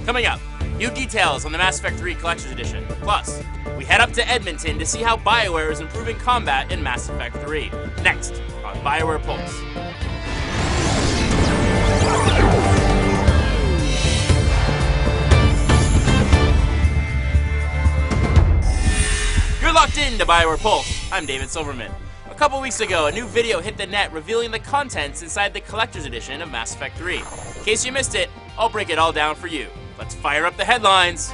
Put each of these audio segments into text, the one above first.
Coming up, new details on the Mass Effect 3 Collector's Edition. Plus, we head up to Edmonton to see how BioWare is improving combat in Mass Effect 3. Next on BioWare Pulse. You're locked into BioWare Pulse. I'm David Silverman. A couple weeks ago, a new video hit the net revealing the contents inside the Collector's Edition of Mass Effect 3. In case you missed it, I'll break it all down for you. Let's fire up the headlines.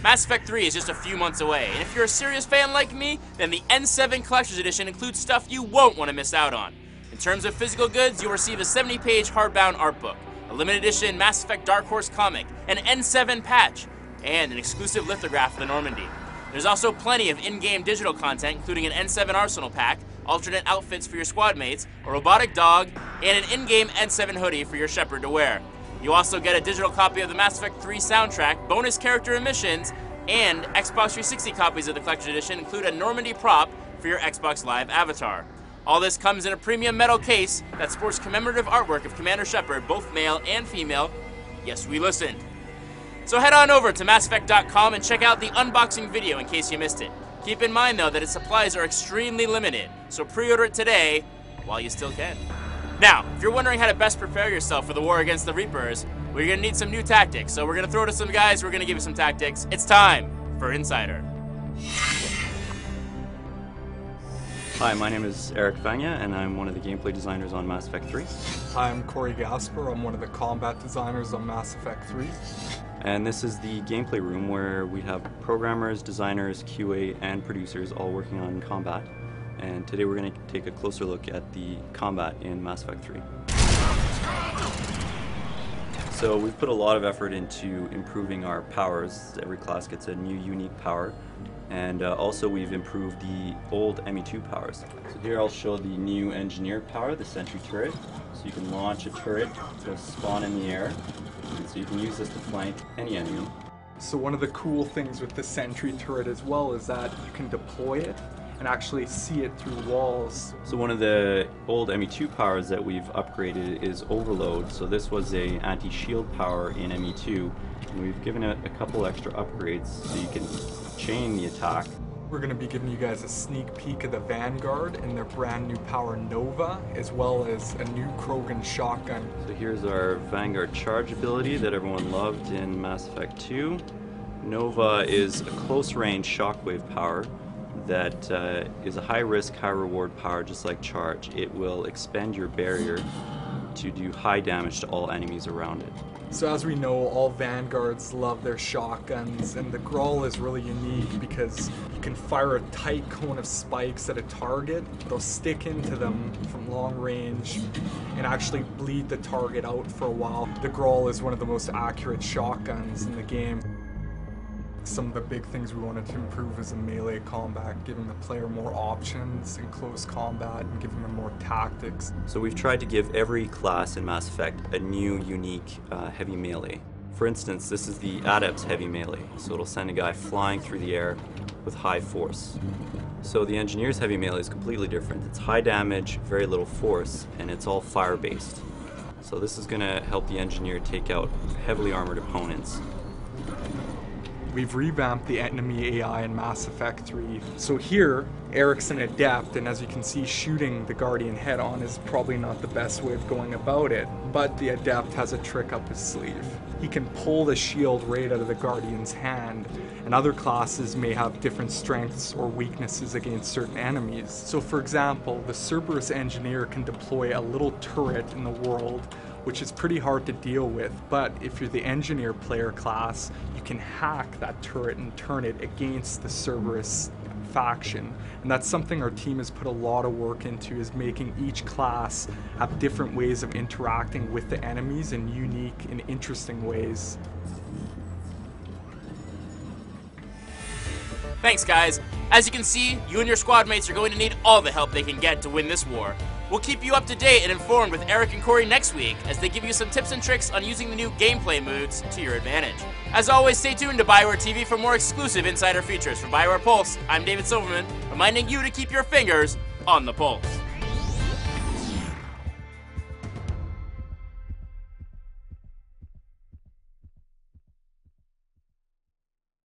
Mass Effect 3 is just a few months away, and if you're a serious fan like me, then the N7 Collector's Edition includes stuff you won't want to miss out on. In terms of physical goods, you'll receive a 70-page hardbound art book, a limited edition Mass Effect Dark Horse comic, an N7 patch, and an exclusive lithograph of the Normandy. There's also plenty of in-game digital content, including an N7 Arsenal pack, alternate outfits for your squad mates, a robotic dog, and an in-game N7 hoodie for your Shepard to wear. You also get a digital copy of the Mass Effect 3 soundtrack, bonus character emissions, and Xbox 360 copies of the Collector's Edition include a Normandy prop for your Xbox Live avatar. All this comes in a premium metal case that sports commemorative artwork of Commander Shepard, both male and female. Yes, we listened. So head on over to MassEffect.com and check out the unboxing video in case you missed it. Keep in mind though that its supplies are extremely limited, so pre-order it today while you still can. Now, if you're wondering how to best prepare yourself for the war against the Reapers, well, you're gonna need some new tactics, so we're gonna throw to some guys who are gonna give you some tactics. It's time for Insider. Hi, my name is Eric Vanya, and I'm one of the gameplay designers on Mass Effect 3. Hi, I'm Corey Gasper. I'm one of the combat designers on Mass Effect 3. And this is the gameplay room where we have programmers, designers, QA, and producers all working on combat. And today we're going to take a closer look at the combat in Mass Effect 3. So we've put a lot of effort into improving our powers. Every class gets a new unique power. And also we've improved the old ME2 powers. So here I'll show the new engineered power, the sentry turret. So you can launch a turret to spawn in the air. And so you can use this to flank any enemy. So one of the cool things with the sentry turret as well is that you can deploy it and actually see it through walls. So one of the old ME2 powers that we've upgraded is Overload. So this was a anti-shield power in ME2, and we've given it a couple extra upgrades so you can chain the attack. We're going to be giving you guys a sneak peek of the Vanguard and their brand new power Nova, as well as a new Krogan shotgun. So here's our Vanguard charge ability that everyone loved in Mass Effect 2. Nova is a close-range shockwave power that is a high-risk, high-reward power just like charge. It will expend your barrier to do high damage to all enemies around it. So as we know, all Vanguards love their shotguns, and the Grawl is really unique because you can fire a tight cone of spikes at a target. They'll stick into them from long range and actually bleed the target out for a while. The Grawl is one of the most accurate shotguns in the game. Some of the big things we wanted to improve is the melee combat, giving the player more options in close combat and giving them more tactics. So we've tried to give every class in Mass Effect a new, unique heavy melee. For instance, this is the Adept's heavy melee, so it'll send a guy flying through the air with high force. So the Engineer's heavy melee is completely different. It's high damage, very little force, and it's all fire-based. So this is going to help the Engineer take out heavily armored opponents. We've revamped the enemy AI in Mass Effect 3. So here, Eric's an adept, and as you can see, shooting the Guardian head on is probably not the best way of going about it. But the adept has a trick up his sleeve. He can pull the shield right out of the Guardian's hand, and other classes may have different strengths or weaknesses against certain enemies. So for example, the Cerberus Engineer can deploy a little turret in the world, which is pretty hard to deal with, but if you're the Engineer player class, you can hack that turret and turn it against the Cerberus faction. And that's something our team has put a lot of work into, is making each class have different ways of interacting with the enemies in unique and interesting ways. Thanks, guys. As you can see, you and your squad mates are going to need all the help they can get to win this war. We'll keep you up to date and informed with Eric and Corey next week as they give you some tips and tricks on using the new gameplay modes to your advantage. As always, stay tuned to BioWare TV for more exclusive insider features. For BioWare Pulse, I'm David Silverman, reminding you to keep your fingers on the pulse.